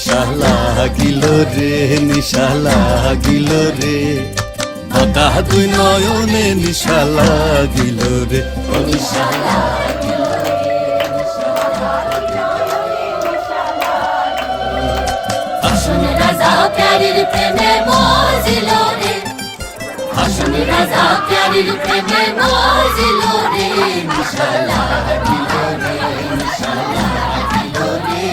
নিশা লাগিল রে, নিশা লাগিল রে, বাঁকা দুই নয়নে নিশা লাগিল রে, নিশা লাগিল রে, আসুন রাজা প্যারির প্রেমে মজিল রে, আসুন রাজা প্যারির প্রেমে মজিল রে, নিশা লাগিল রে, নিশা লাগিল রে।